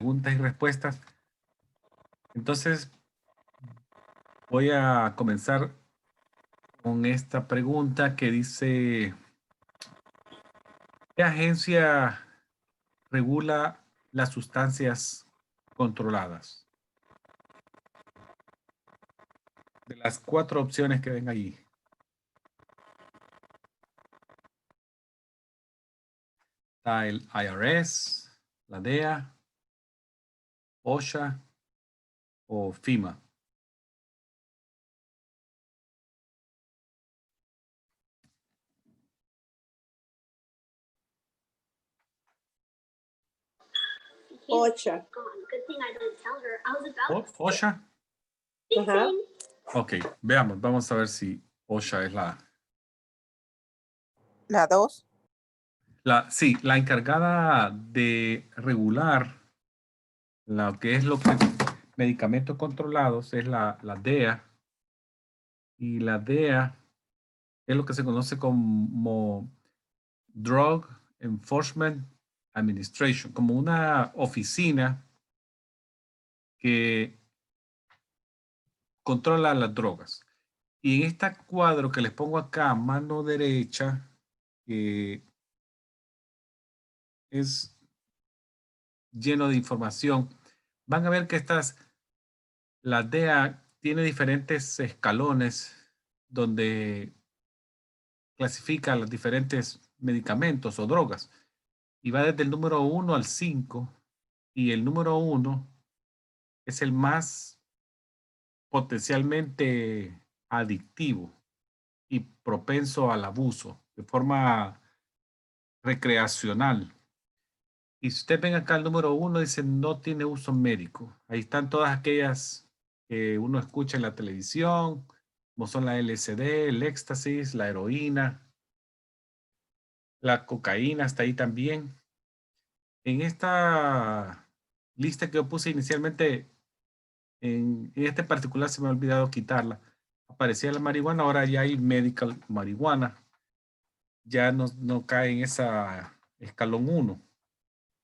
preguntas y respuestas. Entonces, voy a comenzar con esta pregunta que dice, ¿qué agencia regula las sustancias controladas? De las 4 opciones que ven allí. Está el IRS, la DEA, OSHA o FEMA. OSHA. ¿OSHA? Ajá. Ok, veamos. Vamos a ver si OSHA es La 2. sí, la encargada de regular lo que es medicamentos controlados es la DEA. Y la DEA es lo que se conoce como Drug Enforcement Administration, como una oficina que controla las drogas. Y en este cuadro que les pongo acá, mano derecha, es lleno de información. Van a ver que la DEA tiene diferentes escalones donde clasifica los diferentes medicamentos o drogas. Y va desde el número 1 al 5. Y el número 1 es el más potencialmente adictivo y propenso al abuso de forma recreacional. Y si usted ven acá el número 1, dice no tiene uso médico. Ahí están todas aquellas que uno escucha en la televisión, como son la LSD, el éxtasis, la heroína, la cocaína, está ahí también. En esta lista que yo puse inicialmente, en este particular se me ha olvidado quitarla. Aparecía la marihuana, ahora ya hay medical marihuana. Ya no cae en esa escalón 1.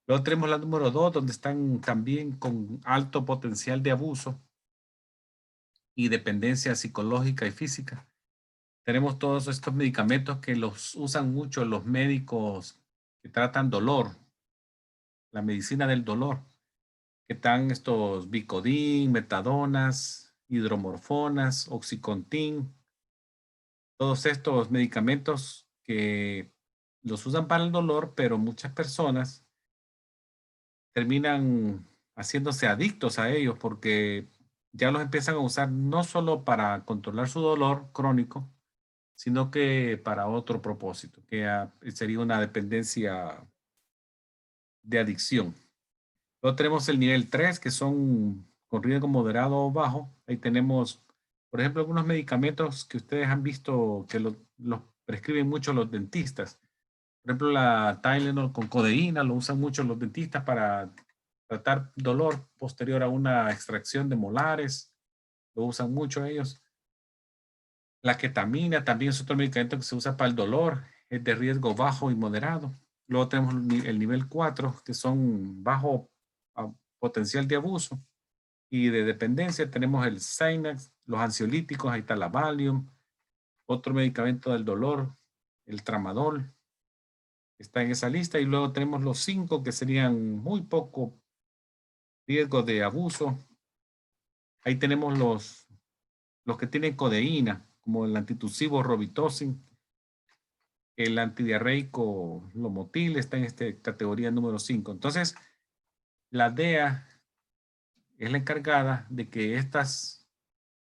Luego tenemos la número 2, donde están también con alto potencial de abuso y dependencia psicológica y física. Tenemos todos estos medicamentos que los usan mucho los médicos que tratan dolor, la medicina del dolor, que están estos Vicodin, metadonas, hidromorfonas, oxycontin, todos estos medicamentos que los usan para el dolor, pero muchas personas terminan haciéndose adictos a ellos porque ya los empiezan a usar no solo para controlar su dolor crónico, sino que para otro propósito, que sería una dependencia de adicción. Luego tenemos el nivel 3, que son con riesgo moderado o bajo. Ahí tenemos, por ejemplo, algunos medicamentos que ustedes han visto que los prescriben mucho los dentistas. Por ejemplo, la Tylenol con codeína lo usan mucho los dentistas para tratar dolor posterior a una extracción de molares. Lo usan mucho ellos. La ketamina también es otro medicamento que se usa para el dolor. Es de riesgo bajo y moderado. Luego tenemos el nivel 4, que son bajo potencial de abuso y de dependencia. Tenemos el Xanax, los ansiolíticos, ahí está la Valium. Otro medicamento del dolor, el Tramadol, está en esa lista. Y luego tenemos los 5 que serían muy poco riesgo de abuso. Ahí tenemos los que tienen codeína, como el antitusivo Robitussin, el antidiarreico Lomotil está en esta categoría número 5. Entonces, la DEA es la encargada de que estas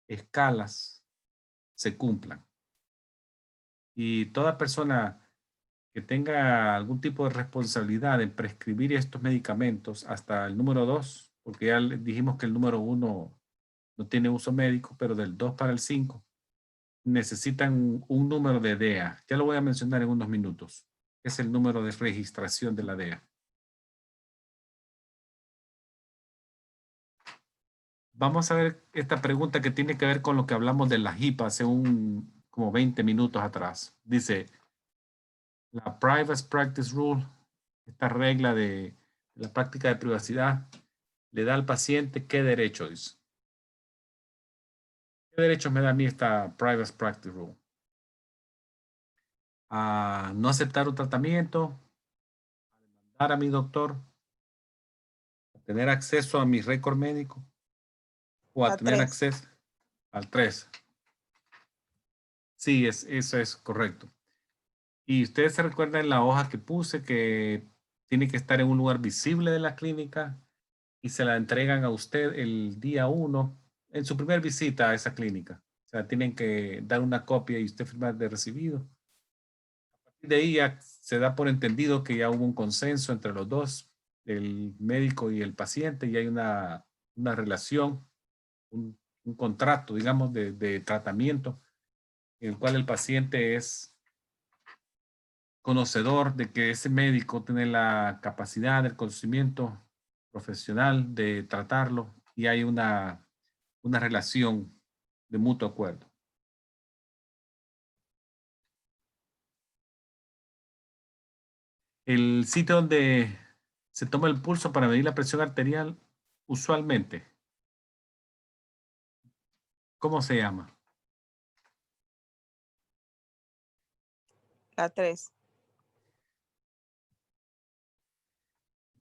escalas se cumplan. Y toda persona que tenga algún tipo de responsabilidad en prescribir estos medicamentos hasta el número 2, porque ya dijimos que el número 1 no tiene uso médico, pero del 2 para el 5, necesitan un número de DEA. Ya lo voy a mencionar en unos minutos. Es el número de registración de la DEA. Vamos a ver esta pregunta que tiene que ver con lo que hablamos de la HIPAA hace como 20 minutos atrás. Dice, la Privacy Practice Rule, esta regla de la práctica de privacidad, le da al paciente qué derecho dice. ¿Qué derechos me da a mí esta Private Practice Rule? A no aceptar un tratamiento, a demandar a mi doctor, a tener acceso a mi récord médico o a La tener 3. acceso al 3. Sí, eso es correcto. Y ustedes se recuerdan en la hoja que puse que tiene que estar en un lugar visible de la clínica y se la entregan a usted el día 1 en su primera visita a esa clínica. O sea, tienen que dar una copia y usted firmar de recibido. De ahí ya se da por entendido que ya hubo un consenso entre los dos, el médico y el paciente, y hay una relación, un contrato, digamos, de tratamiento, en el cual el paciente es conocedor de que ese médico tiene la capacidad, el conocimiento profesional de tratarlo y hay una relación de mutuo acuerdo. El sitio donde se toma el pulso para medir la presión arterial, usualmente, ¿cómo se llama? La 3.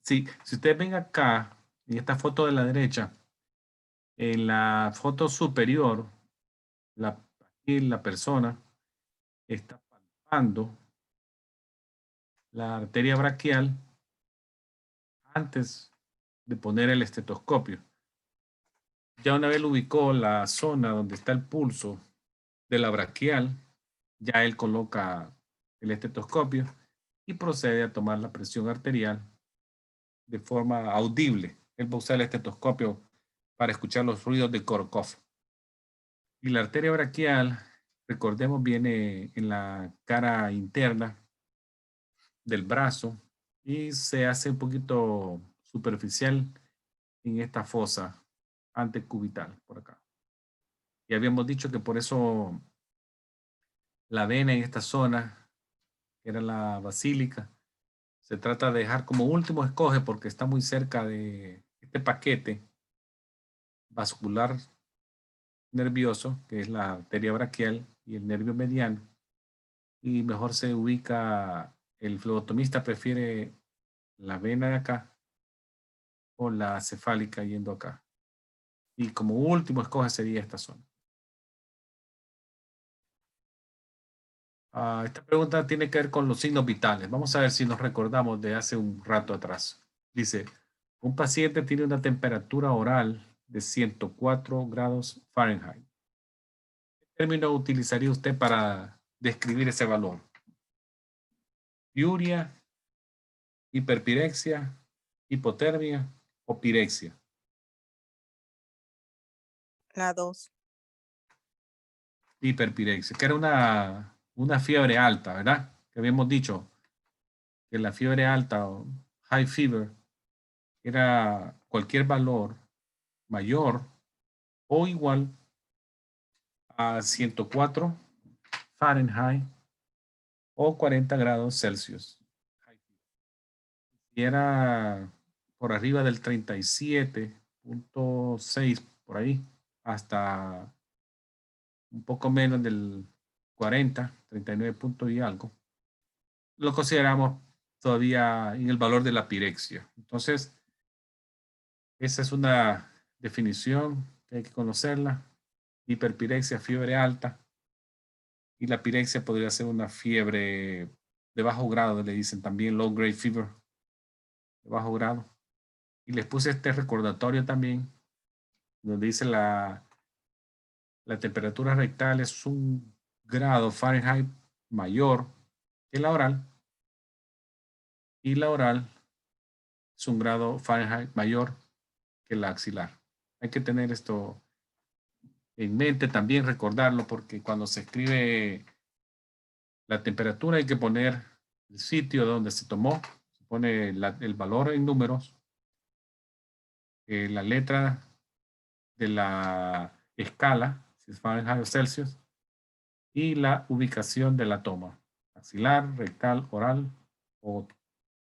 Sí, si ustedes ven acá, en esta foto de la derecha, en la foto superior, aquí la persona está palpando la arteria braquial antes de poner el estetoscopio. Ya una vez lo ubicó la zona donde está el pulso de la braquial, ya él coloca el estetoscopio y procede a tomar la presión arterial de forma audible. Él va a usar el estetoscopio para escuchar los ruidos de Korokov. Y la arteria braquial, recordemos, viene en la cara interna del brazo y se hace un poquito superficial en esta fosa antecubital por acá. Y habíamos dicho que por eso la vena en esta zona, que era la basílica, se trata de dejar como último escoge porque está muy cerca de este paquete vascular nervioso, que es la arteria braquial y el nervio mediano, y mejor se ubica, el flebotomista prefiere la vena de acá o la cefálica yendo acá. Y como último escoge sería esta zona. Esta pregunta tiene que ver con los signos vitales. Vamos a ver si nos recordamos de hace un rato atrás. Dice, un paciente tiene una temperatura oral de 104 grados Fahrenheit. ¿Qué término utilizaría usted para describir ese valor? ¿Piuria, hiperpirexia, hipotermia o pirexia? La 2. Hiperpirexia, que era una fiebre alta, ¿verdad? Que habíamos dicho que la fiebre alta o high fever era cualquier valor mayor o igual a 104 Fahrenheit o 40 grados Celsius. Si era por arriba del 37.6 por ahí, hasta un poco menos del 40, 39 puntos y algo, lo consideramos todavía en el valor de la pirexia. Entonces, esa es una definición que hay que conocerla. Hiperpirexia, fiebre alta. Y la pirexia podría ser una fiebre de bajo grado, le dicen también low grade fever, de bajo grado. Y les puse este recordatorio también, donde dice la temperatura rectal es un grado Fahrenheit mayor que la oral. Y la oral es un grado Fahrenheit mayor que la axilar. Hay que tener esto en mente también, recordarlo, porque cuando se escribe la temperatura hay que poner el sitio donde se tomó, se pone el valor en números, la letra de la escala, si es Fahrenheit o Celsius, y la ubicación de la toma, axilar, rectal, oral, o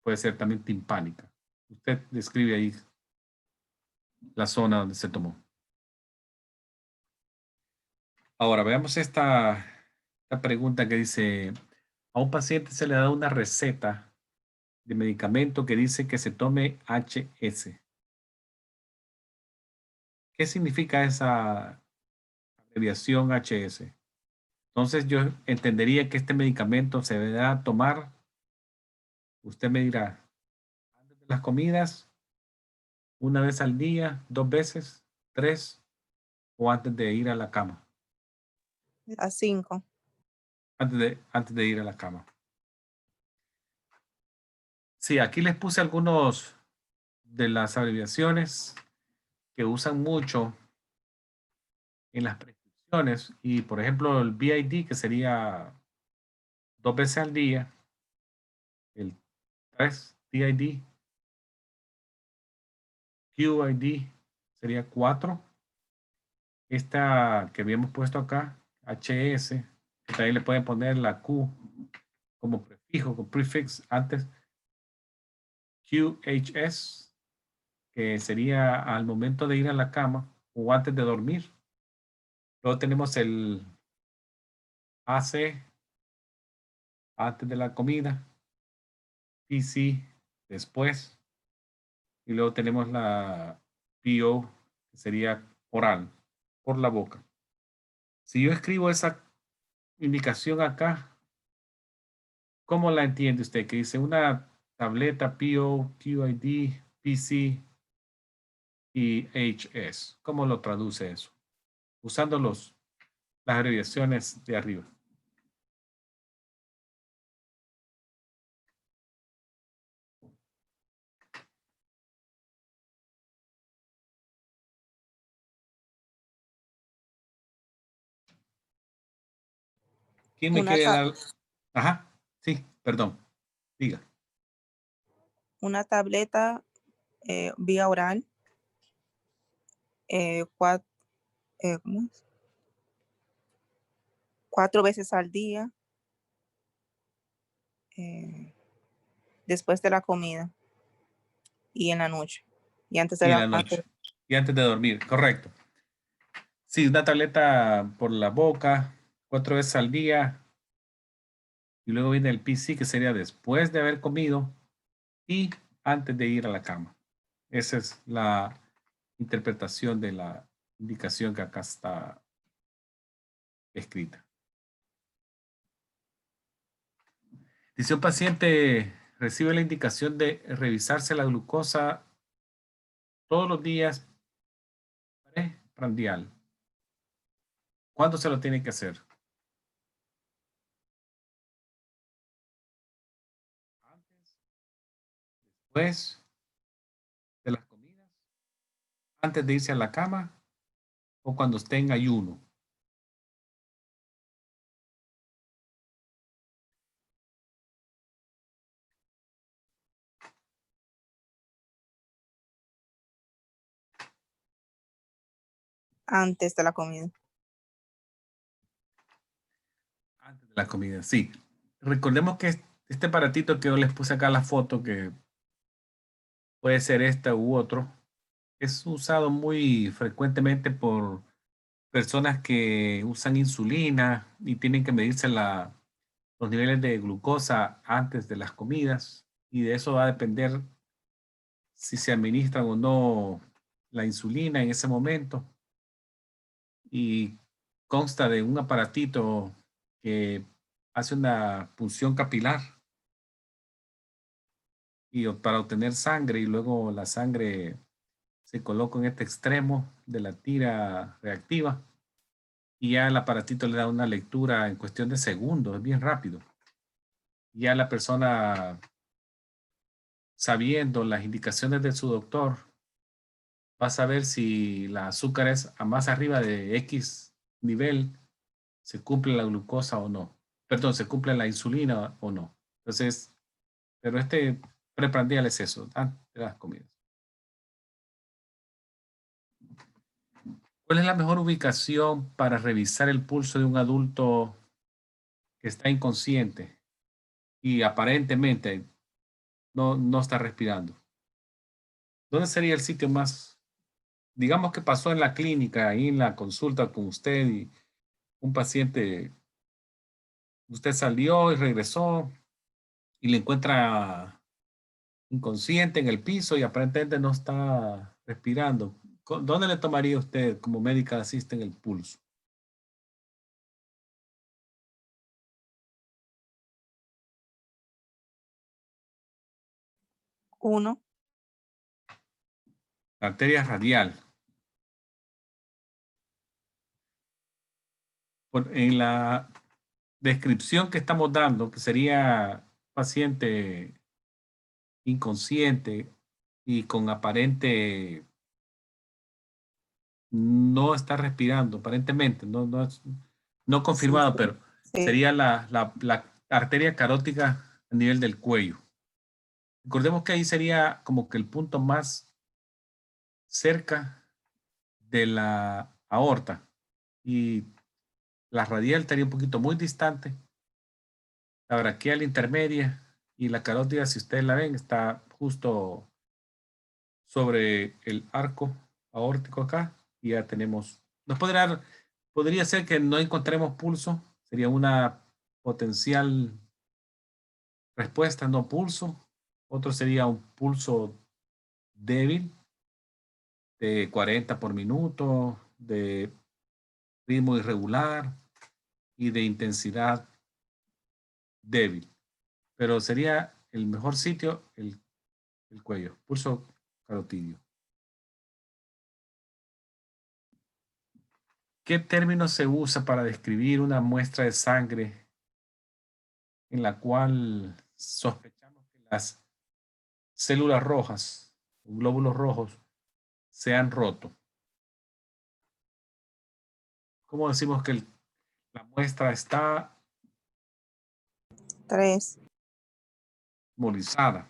puede ser también timpánica. Usted describe ahí la zona donde se tomó. Ahora, veamos esta pregunta que dice, a un paciente se le da una receta de medicamento que dice que se tome HS. ¿Qué significa esa abreviación HS? Entonces yo entendería que este medicamento se deberá tomar, usted me dirá, antes de las comidas, una vez al día, 2 veces, 3 o antes de ir a la cama. A 5. Antes de ir a la cama. Sí, aquí les puse algunos de las abreviaciones que usan mucho en las prescripciones y por ejemplo el BID que sería 2 veces al día, el 3 TID, QID sería 4, esta que habíamos puesto acá, HS, que también le pueden poner la Q como prefijo, como prefix antes, QHS, que sería al momento de ir a la cama o antes de dormir. Luego tenemos el AC, antes de la comida, PC, después, y luego tenemos la PO, que sería oral, por la boca. Si yo escribo esa indicación acá, ¿cómo la entiende usted? Que dice una tableta PO, QID, PC y HS. ¿Cómo lo traduce eso? Usando las abreviaciones de arriba. ¿Quién me quiere dar? Ajá, sí, perdón. Diga. Una tableta vía oral. ¿Cómo es? 4 veces al día. Después de la comida. Y en la noche. Y antes de Y en la noche. Y antes de dormir, correcto. Sí, una tableta por la boca, 4 veces al día. Y luego viene el PC, que sería después de haber comido y antes de ir a la cama. Esa es la interpretación de la indicación que acá está escrita. Dice un paciente recibe la indicación de revisarse la glucosa todos los días preprandial. ¿Cuándo se lo tiene que hacer? Antes, después de las comidas, antes de irse a la cama o cuando esté en ayuno. Antes de la comida. Antes de la comida, sí. Recordemos que este aparatito que yo les puse acá la foto, que puede ser este u otro, es usado muy frecuentemente por personas que usan insulina y tienen que medirse los niveles de glucosa antes de las comidas y de eso va a depender si se administran o no la insulina en ese momento. Y consta de un aparatito que hace una punción capilar y para obtener sangre y luego la sangre se coloca en este extremo de la tira reactiva y ya el aparatito le da una lectura en cuestión de segundos, es bien rápido. Ya la persona, sabiendo las indicaciones de su doctor, va a saber si la azúcar es a más arriba de X nivel, se cumple la glucosa o no. Perdón, se cumple la insulina o no. Entonces, pero este preprandial es eso, antes de las comidas. ¿Cuál es la mejor ubicación para revisar el pulso de un adulto que está inconsciente y aparentemente no está respirando? ¿Dónde sería el sitio más digamos que pasó en la clínica, ahí en la consulta con usted y un paciente, usted salió y regresó y le encuentra inconsciente en el piso y aparentemente no está respirando. ¿Dónde le tomaría usted como médica asisten el pulso? Uno. La arteria radial. En la descripción que estamos dando, que sería paciente inconsciente y con aparente no está respirando, aparentemente, no Sí, confirmado, sí. pero Sí. sería la arteria carótica a nivel del cuello. Recordemos que ahí sería como que el punto más cerca de la aorta y la radial estaría un poquito muy distante, la braquial intermedia y la carótida, si ustedes la ven, está justo sobre el arco aórtico acá y ya tenemos, podría ser que no encontremos pulso, sería una potencial respuesta, no pulso. Otro sería un pulso débil de 40 por minuto, de ritmo irregular y de intensidad débil. Pero sería el mejor sitio el cuello, pulso carotidio. ¿Qué término se usa para describir una muestra de sangre en la cual sospechamos que las células rojas, glóbulos rojos, se han roto? ¿Cómo decimos que la muestra está 3. molizada?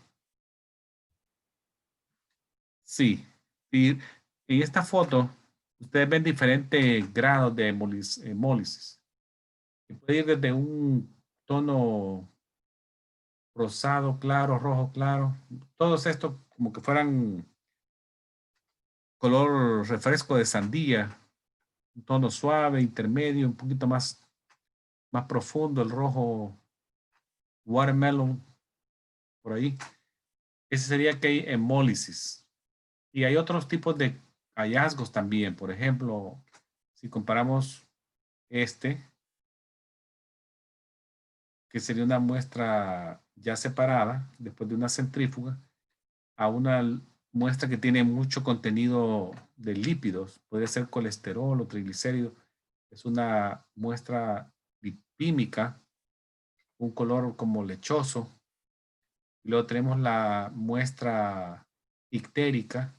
Sí. Y en esta foto, ustedes ven diferentes grados de hemólisis. Puede ir desde un tono rosado claro, rojo claro, todos estos como que fueran color refresco de sandía, un tono suave, intermedio, un poquito más profundo, el rojo watermelon, por ahí. Ese sería que hay hemólisis. Y hay otros tipos de hallazgos también. Por ejemplo, si comparamos este, que sería una muestra ya separada, después de una centrífuga, a una muestra que tiene mucho contenido de lípidos, puede ser colesterol o triglicéridos, es una muestra lipímica, un color como lechoso. Y luego tenemos la muestra ictérica,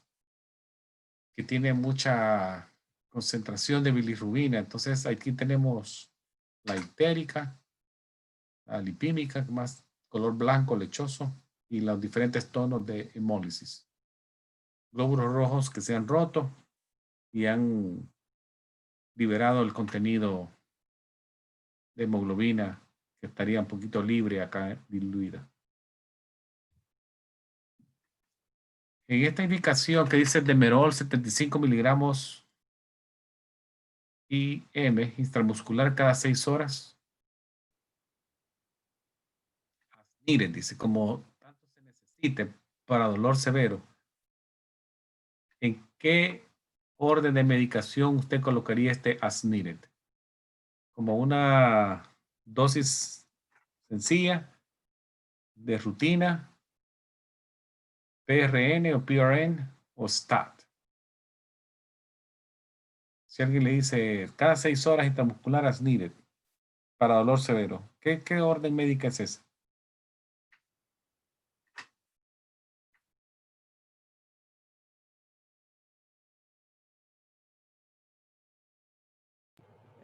que tiene mucha concentración de bilirrubina. Entonces aquí tenemos la ictérica, la lipímica, más color blanco lechoso, y los diferentes tonos de hemólisis. Glóbulos rojos que se han roto y han liberado el contenido de hemoglobina que estaría un poquito libre acá diluida. En esta indicación que dice Demerol 75 miligramos IM intramuscular cada 6 horas, miren, dice, como tanto se necesite para dolor severo, ¿en qué orden de medicación usted colocaría este as needed? ¿Como una dosis sencilla, de rutina, PRN o PRN o STAT? Si alguien le dice cada 6 horas intramuscular as needed para dolor severo, ¿qué orden médica es esa?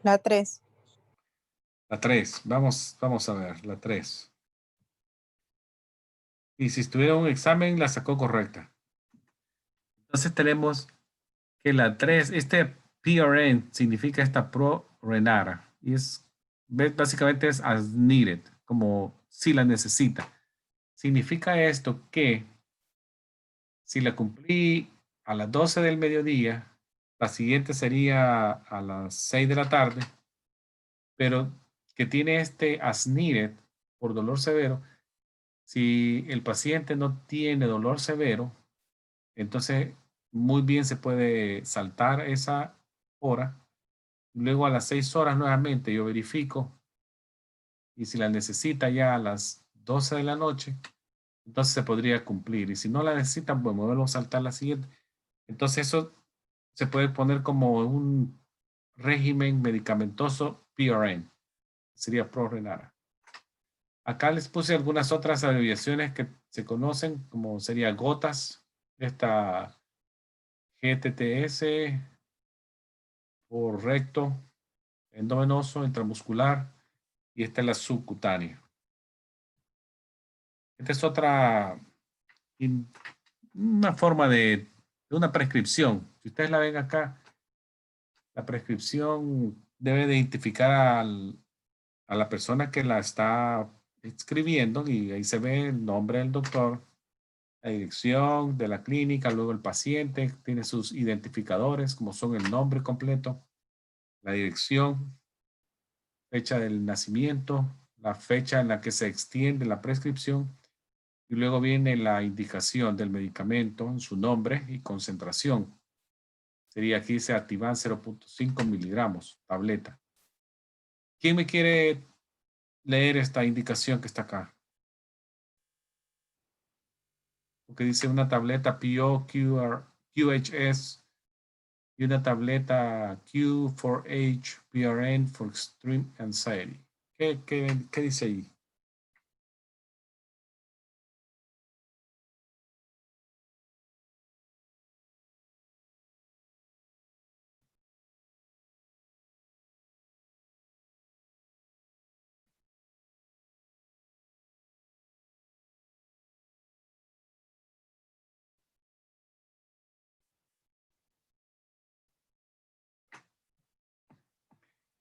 La 3. La 3. Vamos a ver, la 3. Y si estuviera un examen, la sacó correcta. Entonces tenemos que la 3, este PRN significa esta pro-renara. Y básicamente es as needed, como si la necesita. Significa esto que si la cumplí a las 12 del mediodía La siguiente sería a las 6 de la tarde, pero que tiene este as needed por dolor severo. Si el paciente no tiene dolor severo, entonces muy bien se puede saltar esa hora. Luego a las 6 horas nuevamente yo verifico y si la necesita ya a las 12 de la noche, entonces se podría cumplir. Y si no la necesitan, pues moverlo a saltar la siguiente. Entonces eso se puede poner como un régimen medicamentoso PRN. Sería ProRenara. Acá les puse algunas otras abreviaciones que se conocen, como sería gotas, esta GTTS por recto, endovenoso, intramuscular, y esta es la subcutánea. Esta es otra, una forma de una prescripción. Si ustedes la ven acá, la prescripción debe de identificar a la persona que la está escribiendo y ahí se ve el nombre del doctor, la dirección de la clínica, luego el paciente tiene sus identificadores como son el nombre completo, la dirección, fecha del nacimiento, la fecha en la que se extiende la prescripción y luego viene la indicación del medicamento en su nombre y concentración. Sería aquí dice Ativan 0.5 miligramos, tableta. ¿Quién me quiere leer esta indicación que está acá? Porque dice una tableta PO, QHS y una tableta Q4H PRN for extreme anxiety. ¿Qué dice ahí?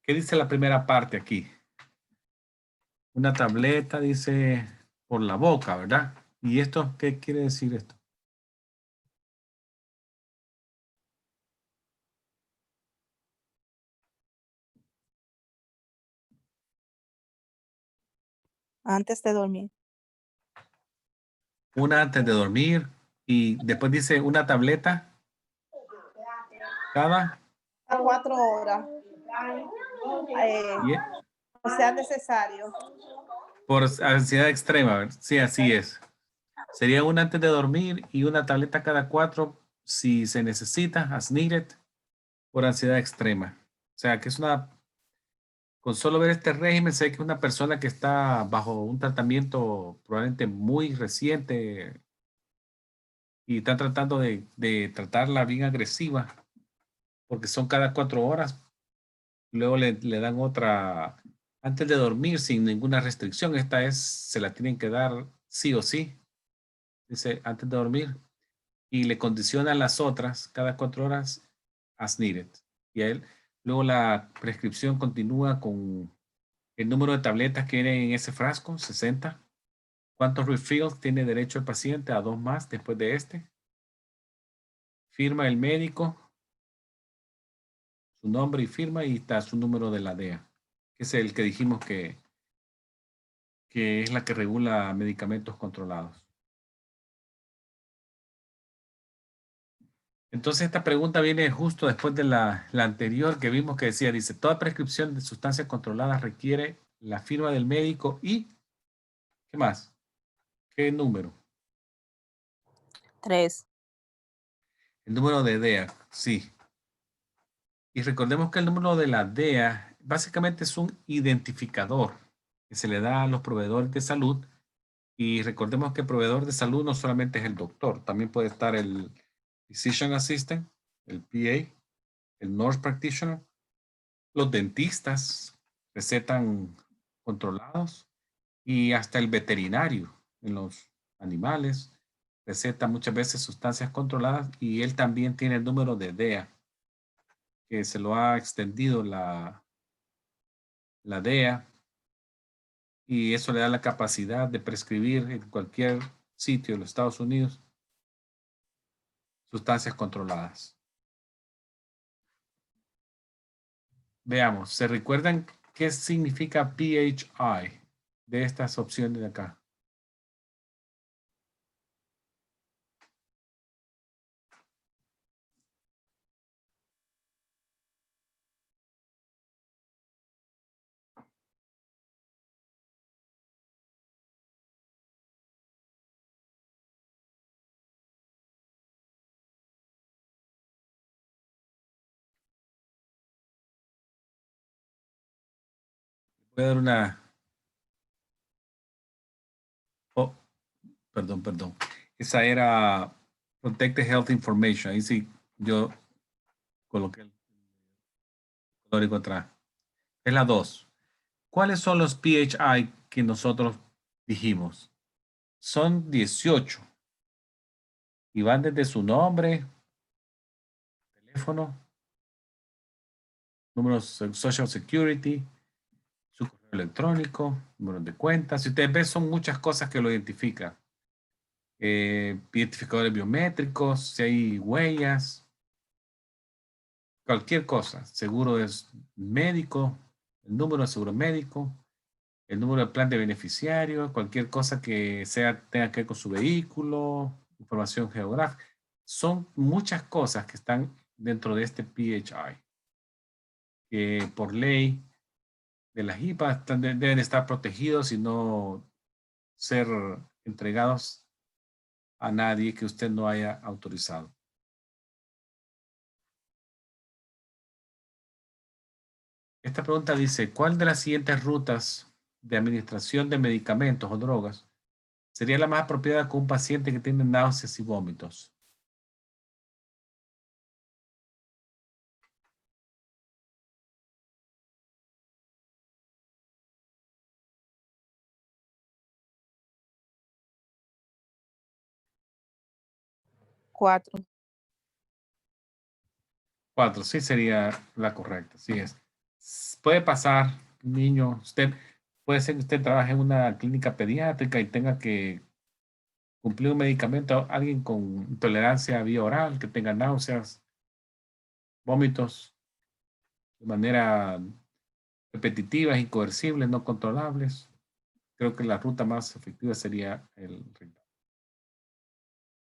¿Qué dice la primera parte aquí? Una tableta dice por la boca, ¿verdad? ¿Y esto qué quiere decir esto? Antes de dormir. Una antes de dormir y después dice una tableta cada A 4 horas. y O sea necesario. por ansiedad extrema, ¿verdad? Sí, así es. Sería una antes de dormir y una tableta cada 4 si se necesita, as needed, por ansiedad extrema. O sea, que es una, con solo ver este régimen, sé que es una persona que está bajo un tratamiento probablemente muy reciente y está tratando de tratarla bien agresiva, porque son cada 4 horas. Luego le dan otra antes de dormir sin ninguna restricción. Esta es, se la tienen que dar sí o sí, dice antes de dormir. Y le condicionan las otras cada 4 horas as needed. Y a él, luego la prescripción continúa con el número de tabletas que vienen en ese frasco, 60. ¿Cuántos refills tiene derecho el paciente? A 2 más después de este. Firma el médico, su nombre y firma y está su número de la DEA, que es el que dijimos que es la que regula medicamentos controlados. Entonces esta pregunta viene justo después de la anterior que vimos que decía, dice, toda prescripción de sustancias controladas requiere la firma del médico y, ¿qué más? ¿Qué número? 3. El número de DEA, sí. Y recordemos que el número de la DEA básicamente es un identificador que se le da a los proveedores de salud. Y recordemos que el proveedor de salud no solamente es el doctor, también puede estar el Physician Assistant, el PA, el Nurse Practitioner, los dentistas recetan controlados y hasta el veterinario en los animales receta muchas veces sustancias controladas y él también tiene el número de DEA que se lo ha extendido la DEA y eso le da la capacidad de prescribir en cualquier sitio de los Estados Unidos sustancias controladas. Veamos, ¿se recuerdan qué significa PHI de estas opciones de acá? Voy a dar una... Oh, perdón. Esa era Protected Health Information. Ahí sí, yo coloqué el código atrás. Es la 2. ¿Cuáles son los PHI que nosotros dijimos? Son 18 y van desde su nombre, teléfono, número Social Security, su correo electrónico, número de cuenta. Si ustedes ven, son muchas cosas que lo identifican. Identificadores biométricos, si hay huellas, cualquier cosa. Seguro es médico, el número de seguro médico, el número de plan de beneficiario, cualquier cosa que sea, tenga que ver con su vehículo, información geográfica. Son muchas cosas que están dentro de este PHI, que por ley de las IPA deben estar protegidos y no ser entregados a nadie que usted no haya autorizado. Esta pregunta dice, ¿cuál de las siguientes rutas de administración de medicamentos o drogas sería la más apropiada con un paciente que tiene náuseas y vómitos? Cuatro. 4, sí sería la correcta, sí es. Puede pasar, niño, usted, puede ser que usted trabaje en una clínica pediátrica y tenga que cumplir un medicamento, alguien con intolerancia a vía oral, que tenga náuseas, vómitos de manera repetitivas, incoercibles, no controlables. Creo que la ruta más efectiva sería el rectal.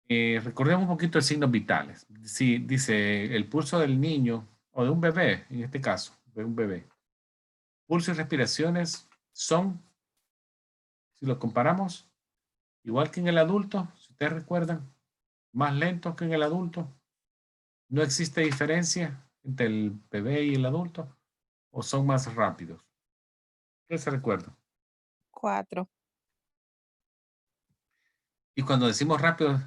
Recordemos un poquito de signos vitales. Si dice el pulso del niño o de un bebé, en este caso, de un bebé. Pulso y respiraciones son, si lo comparamos, igual que en el adulto, si ustedes recuerdan, más lentos que en el adulto. No existe diferencia entre el bebé y el adulto, o son más rápidos. ¿Qué se recuerda? Cuatro. Y cuando decimos rápidos,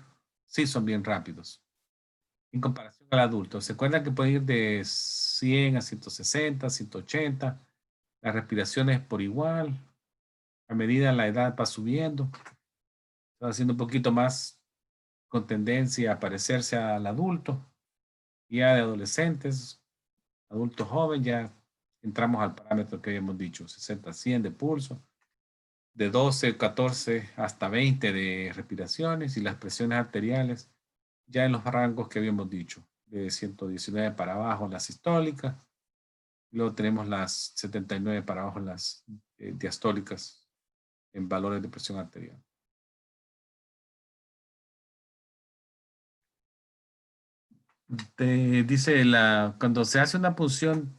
sí son bien rápidos. En comparación al adulto. ¿Se acuerdan que pueden ir de 100 a 160, 180? Las respiraciones por igual. A medida la edad va subiendo, va haciendo un poquito más con tendencia a parecerse al adulto. Ya de adolescentes, adulto joven, ya entramos al parámetro que habíamos dicho, 60, 100 de pulso, de 12, 14 hasta 20 de respiraciones y las presiones arteriales ya en los rangos que habíamos dicho, de 119 para abajo las sistólicas, luego tenemos las 79 para abajo las diastólicas en valores de presión arterial. Dice, cuando se hace una punción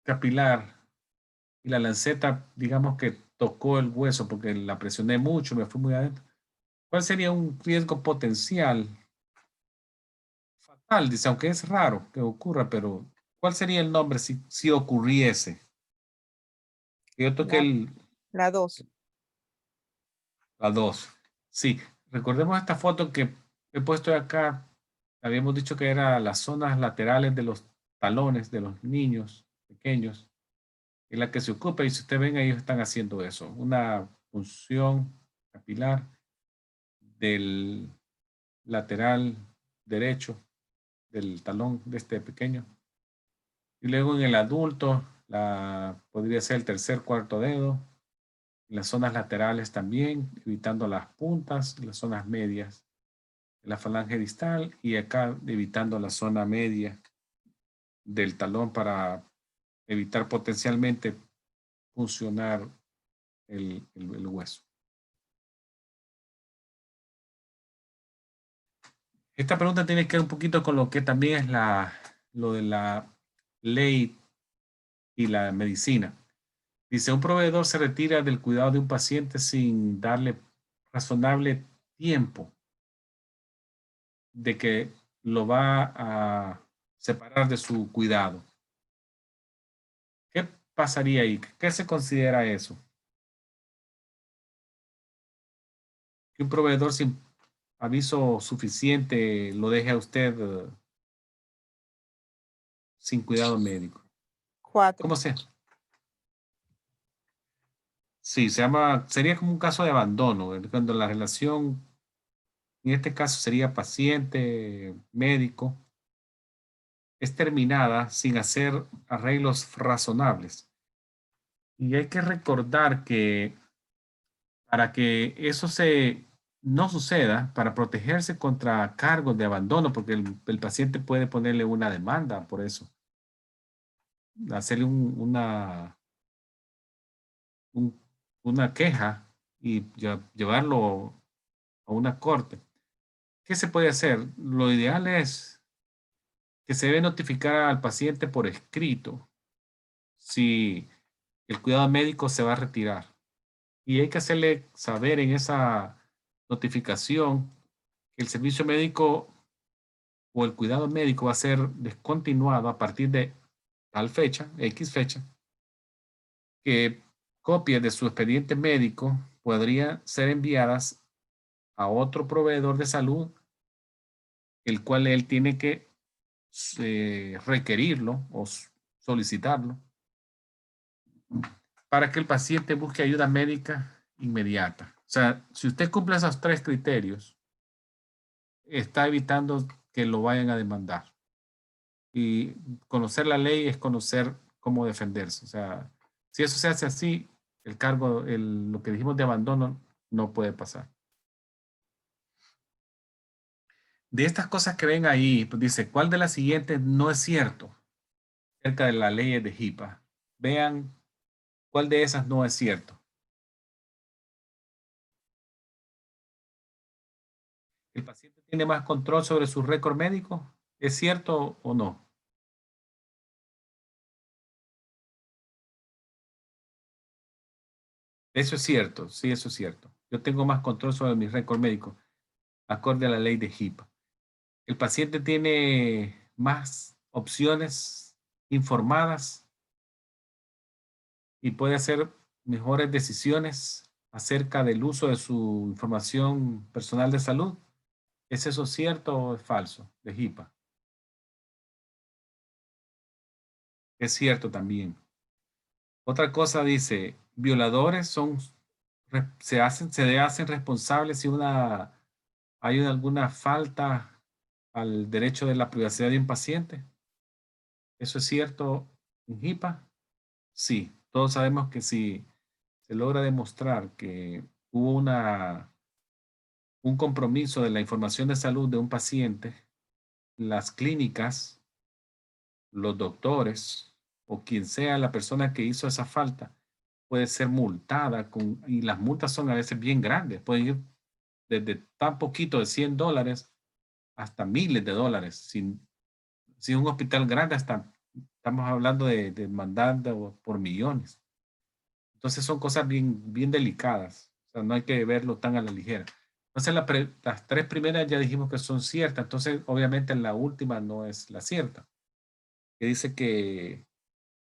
capilar y la lanceta, digamos que tocó el hueso porque la presioné mucho, me fui muy adentro, ¿cuál sería un riesgo potencial fatal? Dice, aunque es raro que ocurra, pero ¿cuál sería el nombre si ocurriese? Yo toqué La dos. la 2. Sí, recordemos esta foto que he puesto acá. Habíamos dicho que era las zonas laterales de los talones de los niños pequeños, en la que se ocupa. Y si ustedes ven, ellos están haciendo eso. Una punción capilar del lateral derecho del talón de este pequeño. Y luego en el adulto, podría ser el tercer, cuarto dedo. En las zonas laterales también, evitando las puntas, las zonas medias de la falange distal y acá evitando la zona media del talón para evitar potencialmente funcionar el hueso. Esta pregunta tiene que ver un poquito con lo que también es lo de la ley y la medicina. Dice, un proveedor se retira del cuidado de un paciente sin darle razonable tiempo de que lo va a separar de su cuidado. ¿Qué pasaría ahí? ¿Qué se considera eso? Que un proveedor sin aviso suficiente lo deje a usted sin cuidado médico. 4. ¿Cómo se? Sí, sería como un caso de abandono, cuando la relación, en este caso sería paciente, médico, es terminada sin hacer arreglos razonables. Y hay que recordar que para que eso no suceda, para protegerse contra cargos de abandono, porque el paciente puede ponerle una demanda por eso, hacerle un- una queja y llevarlo a una corte. ¿Qué se puede hacer? Lo ideal es que se debe notificar al paciente por escrito si el cuidado médico se va a retirar. Y hay que hacerle saber en esa notificación que el servicio médico o el cuidado médico va a ser descontinuado a partir de tal fecha, X fecha, que copias de su expediente médico podrían ser enviadas a otro proveedor de salud, el cual él tiene que requerirlo o solicitarlo para que el paciente busque ayuda médica inmediata. O sea, si usted cumple esos tres criterios, está evitando que lo vayan a demandar. Y conocer la ley es conocer cómo defenderse. O sea, si eso se hace así, el cargo, lo que dijimos de abandono, no puede pasar. De estas cosas que ven ahí, pues dice, ¿cuál de las siguientes no es cierto acerca de la ley de HIPAA? Vean cuál de esas no es cierto. ¿El paciente tiene más control sobre su récord médico? ¿Es cierto o no? Eso es cierto, sí, eso es cierto. Yo tengo más control sobre mi récord médico, acorde a la ley de HIPAA. El paciente tiene más opciones informadas y puede hacer mejores decisiones acerca del uso de su información personal de salud. ¿Es eso cierto o es falso de HIPAA? Es cierto también. Otra cosa dice, violadores se hacen responsables si hay alguna falta al derecho de la privacidad de un paciente. ¿Eso es cierto en HIPAA? Sí, todos sabemos que si se logra demostrar que hubo un compromiso de la información de salud de un paciente, las clínicas, los doctores o quien sea la persona que hizo esa falta puede ser multada y las multas son a veces bien grandes, pueden ir desde tan poquito de $100 hasta miles de dólares. Si un hospital grande estamos hablando de demandando por millones. Entonces son cosas bien, bien delicadas. O sea, no hay que verlo tan a la ligera. Entonces las tres primeras ya dijimos que son ciertas. Entonces, obviamente la última no es la cierta. Que dice que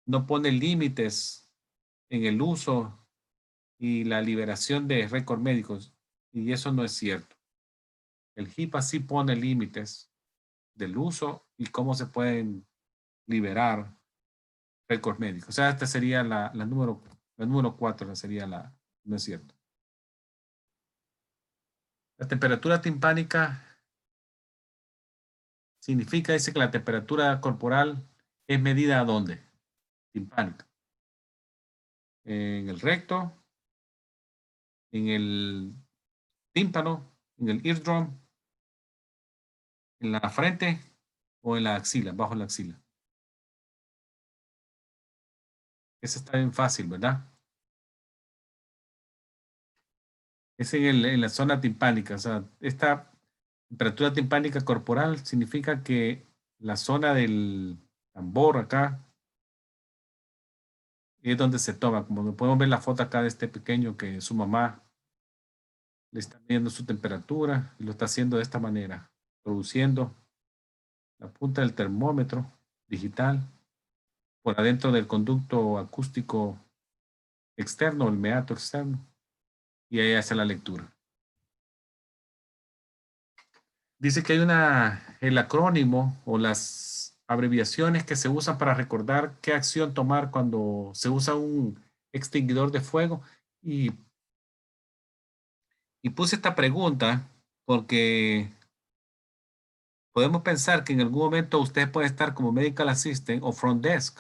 no pone límites en el uso y la liberación de récords médicos. Y eso no es cierto. El HIPAA sí pone límites del uso y cómo se pueden liberar récords médicos. O sea, esta sería la número 4, sería no es cierto. La temperatura timpánica significa, dice que la temperatura corporal es medida ¿a dónde? Timpánica. En el recto, en el tímpano, en el eardrum, en la frente o en la axila, bajo la axila. Ese está bien fácil, ¿verdad? Es en la zona timpánica. O sea, esta temperatura timpánica corporal significa que la zona del tambor acá es donde se toma. Como podemos ver la foto acá de este pequeño que su mamá le está midiendo su temperatura y lo está haciendo de esta manera, produciendo la punta del termómetro digital por adentro del conducto acústico externo, el meato externo, y ahí hace la lectura. Dice que hay el acrónimo o las abreviaciones que se usan para recordar qué acción tomar cuando se usa un extinguidor de fuego. Y puse esta pregunta porque podemos pensar que en algún momento usted puede estar como medical assistant o front desk.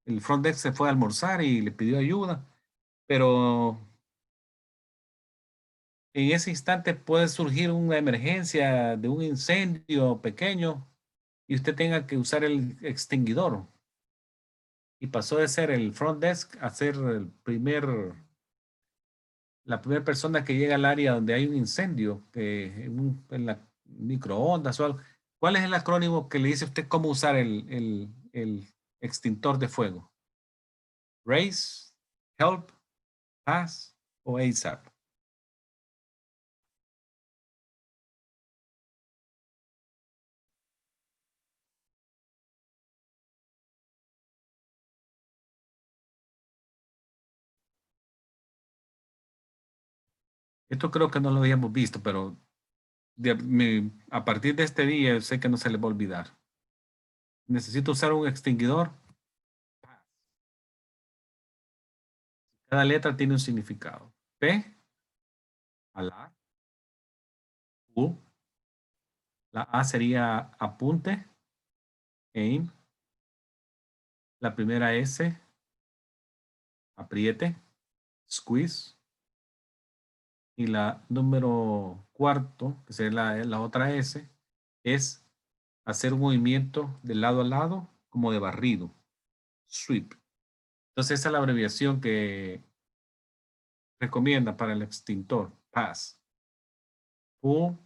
El front desk se fue a almorzar y le pidió ayuda, pero en ese instante puede surgir una emergencia de un incendio pequeño y usted tenga que usar el extinguidor. Y pasó de ser el front desk a ser la primera persona que llega al área donde hay un incendio, en la microondas o algo. ¿Cuál es el acrónimo que le dice a usted cómo usar el extintor de fuego? Raise, Help, Pass o ASAP. Esto creo que no lo habíamos visto, pero a partir de este día sé que no se le va a olvidar. Necesito usar un extinguidor. Cada letra tiene un significado. P, alar. U, la A sería apunte, aim. La primera S, apriete, squeeze. Y la número cuarto, que sería la otra S, es hacer un movimiento de lado a lado como de barrido, sweep. Entonces esa es la abreviación que recomienda para el extintor, pass. Pull,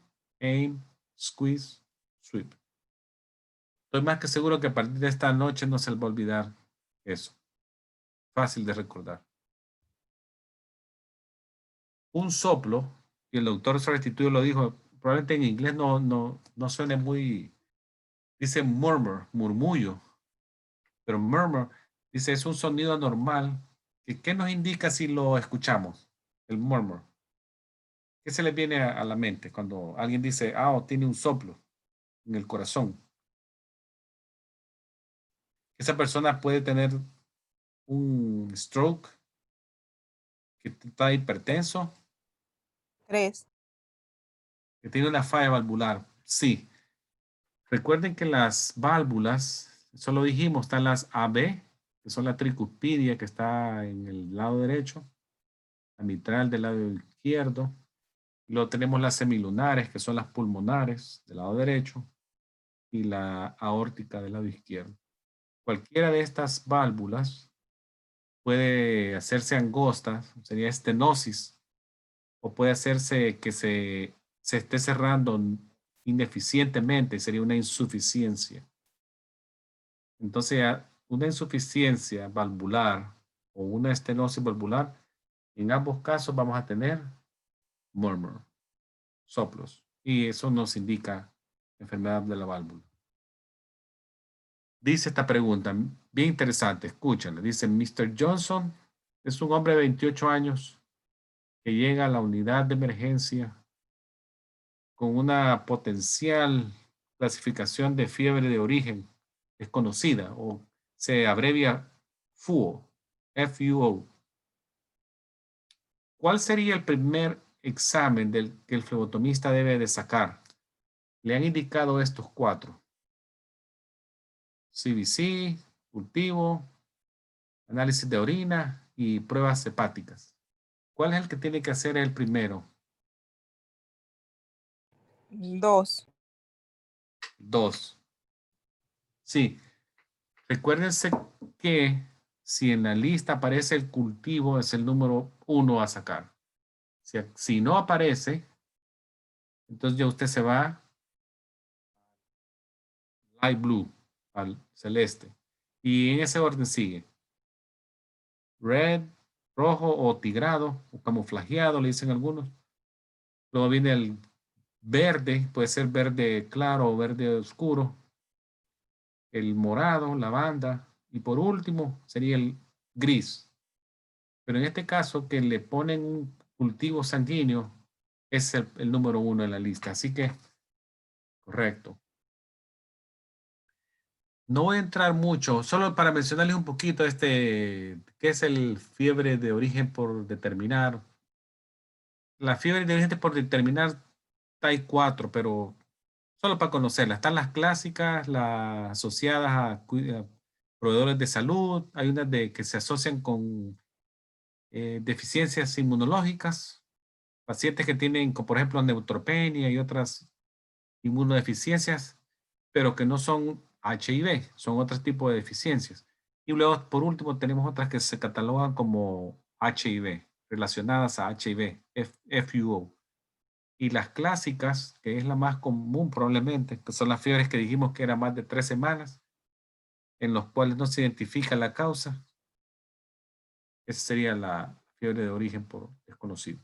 aim, squeeze, sweep. Estoy más que seguro que a partir de esta noche no se le va a olvidar eso. Fácil de recordar. Un soplo, y el doctor Restituyo lo dijo, probablemente en inglés no suene muy, dice murmur, murmullo, pero murmur dice es un sonido anormal. ¿Qué nos indica si lo escuchamos? El murmur. ¿Qué se le viene a la mente cuando alguien dice, tiene un soplo en el corazón? Esa persona puede tener un stroke, que está hipertenso, 3. que tiene una falla valvular. Sí. Recuerden que las válvulas, eso lo dijimos, están las AB, que son la tricuspidia que está en el lado derecho, la mitral del lado izquierdo. Luego tenemos las semilunares, que son las pulmonares del lado derecho, y la aórtica del lado izquierdo. Cualquiera de estas válvulas puede hacerse angosta, sería estenosis, o puede hacerse que se esté cerrando ineficientemente, sería una insuficiencia. Entonces, una insuficiencia valvular o una estenosis valvular, en ambos casos vamos a tener murmur, soplos, y eso nos indica enfermedad de la válvula. Dice esta pregunta, bien interesante, escúchala. Dice, Mr. Johnson es un hombre de 28 años que llega a la unidad de emergencia con una potencial clasificación de fiebre de origen desconocida o se abrevia FUO, FUO. ¿Cuál sería el primer examen que el flebotomista debe de sacar? Le han indicado estos 4. CBC, cultivo, análisis de orina y pruebas hepáticas. ¿Cuál es el que tiene que hacer el primero? 2. 2. Sí. Recuérdense que si en la lista aparece el cultivo, es el número 1 a sacar. Si no aparece, entonces ya usted se va light blue, al celeste. Y en ese orden sigue. Red, rojo o tigrado, o camuflajeado, le dicen algunos. Luego viene el verde, puede ser verde claro o verde oscuro. El morado, lavanda. Y por último sería el gris. Pero en este caso, que le ponen un cultivo sanguíneo, es el número 1 en la lista. Así que, correcto. No voy a entrar mucho, solo para mencionarles un poquito qué es el fiebre de origen por determinar. La fiebre de origen por determinar hay 4, pero solo para conocerlas. Están las clásicas, las asociadas a proveedores de salud. Hay unas que se asocian con deficiencias inmunológicas, pacientes que tienen, por ejemplo, neutropenia y otras inmunodeficiencias, pero que no son HIV, son otros tipos de deficiencias. Y luego, por último, tenemos otras que se catalogan como HIV, relacionadas a HIV, FUO. Y las clásicas, que es la más común probablemente, que son las fiebres que dijimos que eran más de 3 semanas, en los cuales no se identifica la causa. Esa sería la fiebre de origen por desconocido.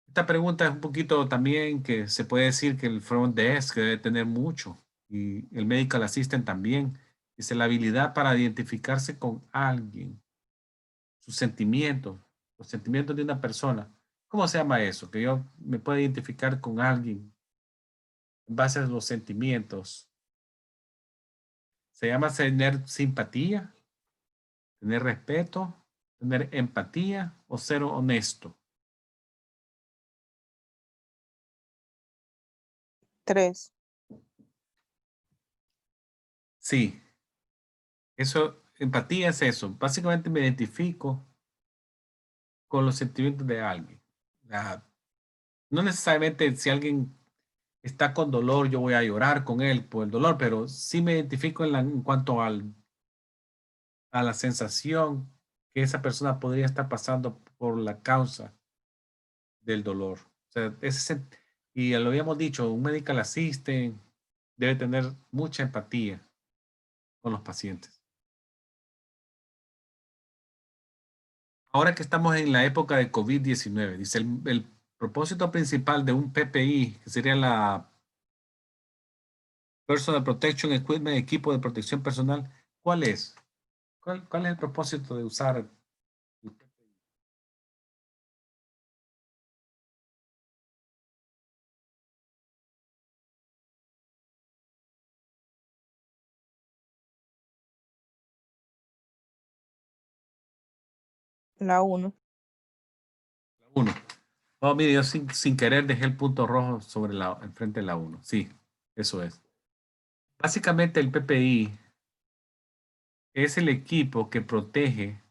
Esta pregunta es un poquito también que se puede decir que el front desk debe tener mucho y el medical assistant también. Dice la habilidad para identificarse con alguien, sus sentimientos, los sentimientos de una persona. ¿Cómo se llama eso? Que yo me pueda identificar con alguien en base a los sentimientos. Se llama tener simpatía, tener respeto, tener empatía o ser honesto. 3. Sí, eso, empatía es eso. Básicamente me identifico con los sentimientos de alguien. Ah, no necesariamente si alguien está con dolor, yo voy a llorar con él por el dolor, pero sí me identifico en cuanto a la sensación que esa persona podría estar pasando por la causa del dolor. O sea, y ya lo habíamos dicho, un medical assistant debe tener mucha empatía con los pacientes. Ahora que estamos en la época de COVID-19, dice el propósito principal de un PPI, que sería la Personal Protection Equipment, equipo de protección personal, ¿cuál es? ¿Cuál es el propósito de usar el PPI? La 1. La 1. Oh, mire, yo sin querer dejé el punto rojo sobre enfrente de la 1. Sí, eso es. Básicamente el PPI es el equipo que protege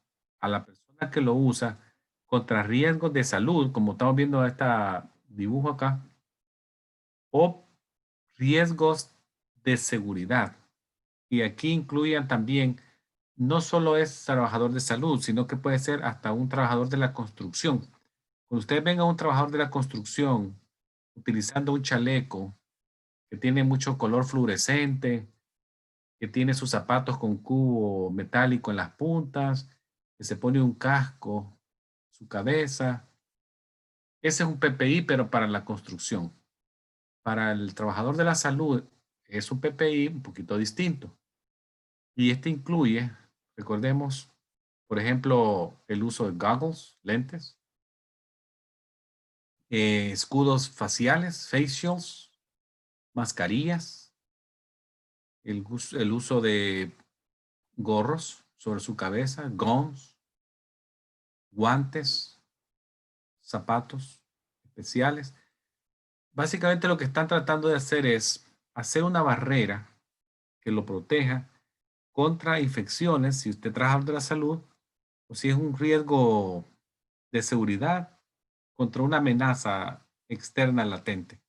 a la persona que lo usa contra riesgos de salud, como estamos viendo este dibujo acá, o riesgos de seguridad. Y aquí incluyen también, no solo es trabajador de salud, sino que puede ser hasta un trabajador de la construcción. Cuando ustedes ven a un trabajador de la construcción utilizando un chaleco que tiene mucho color fluorescente, que tiene sus zapatos con cubo metálico en las puntas, que se pone un casco, su cabeza. Ese es un PPI, pero para la construcción. Para el trabajador de la salud es un PPI un poquito distinto. Y este incluye, recordemos, por ejemplo, el uso de goggles, lentes, escudos faciales, face shields, mascarillas, el uso de gorros sobre su cabeza, gowns, guantes, zapatos especiales. Básicamente lo que están tratando de hacer es hacer una barrera que lo proteja contra infecciones, si usted trabaja de la salud, o si es un riesgo de seguridad contra una amenaza externa latente.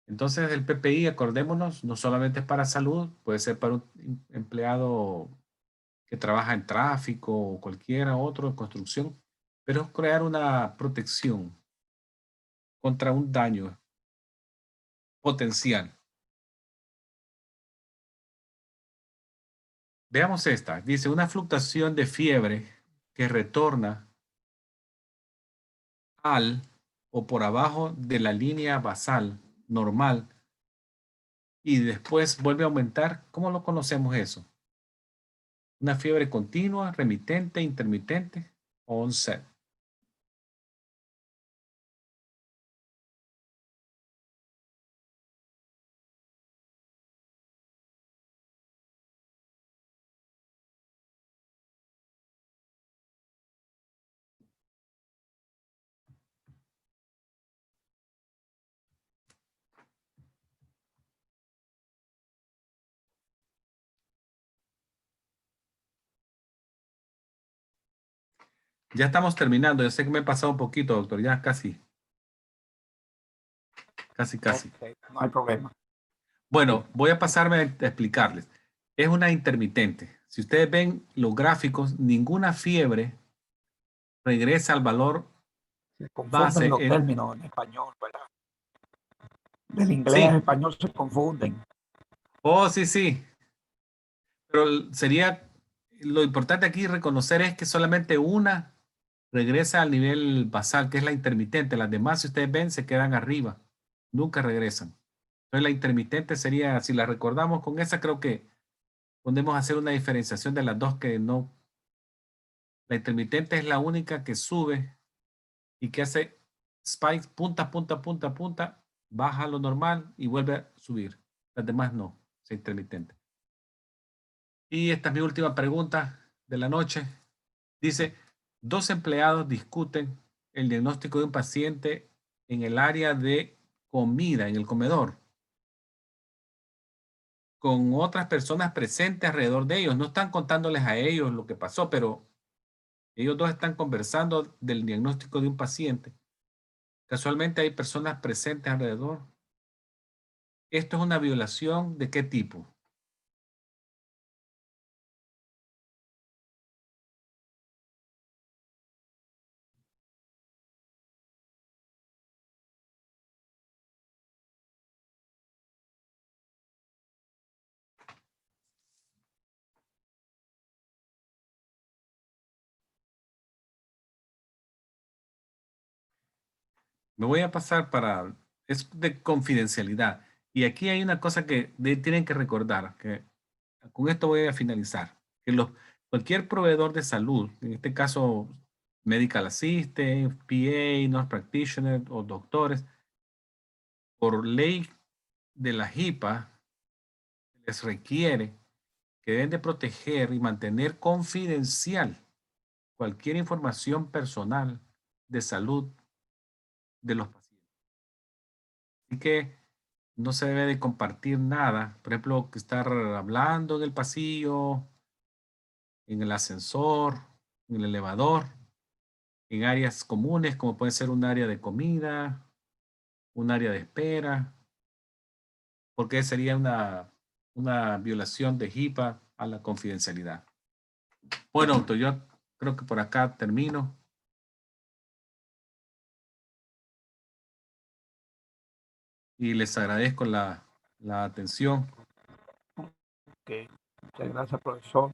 Entonces el PPI, acordémonos, no solamente es para salud, puede ser para un empleado que trabaja en tráfico o cualquiera otro en construcción, pero es crear una protección contra un daño potencial. Veamos esta. Dice una fluctuación de fiebre que retorna al o por abajo de la línea basal normal y después vuelve a aumentar. ¿Cómo lo conocemos eso? Una fiebre continua, remitente, intermitente o onset. Ya estamos terminando. Yo sé que me he pasado un poquito, doctor. Ya casi. Casi. Ok, no hay problema. Bueno, voy a pasarme a explicarles. Es una intermitente. Si ustedes ven los gráficos, ninguna fiebre regresa al valor Se confunden base. los términos en español, ¿verdad? Del inglés Sí. al español se confunden. Oh, sí. Pero sería, lo importante aquí reconocer es que solamente una regresa al nivel basal, que es la intermitente. Las demás, si ustedes ven, se quedan arriba. Nunca regresan. Entonces la intermitente sería, si la recordamos con esa, creo que podemos hacer una diferenciación de las dos que no. La intermitente es la única que sube y que hace spikes, punta, baja a lo normal y vuelve a subir. Las demás no, es intermitente. Y esta es mi última pregunta de la noche. Dice, dos empleados discuten el diagnóstico de un paciente en el área de comida, en el comedor, con otras personas presentes alrededor de ellos. No están contándoles a ellos lo que pasó, pero ellos dos están conversando del diagnóstico de un paciente. Casualmente hay personas presentes alrededor. ¿Esto es una violación de qué tipo? Me voy a pasar para... Es de confidencialidad. Y aquí hay una cosa que tienen que recordar, que con esto voy a finalizar, que cualquier proveedor de salud, en este caso medical assistant, PA, nurse practitioner o doctores, por ley de la HIPAA, les requiere que deben de proteger y mantener confidencial cualquier información personal de salud de los pacientes. Así que no se debe de compartir nada, por ejemplo, que estar hablando en el pasillo, en el ascensor, en el elevador, en áreas comunes como puede ser un área de comida, un área de espera, porque sería una violación de HIPAA a la confidencialidad. Bueno, doctor, yo creo que por acá termino. Y les agradezco la atención. Ok, muchas gracias, profesor.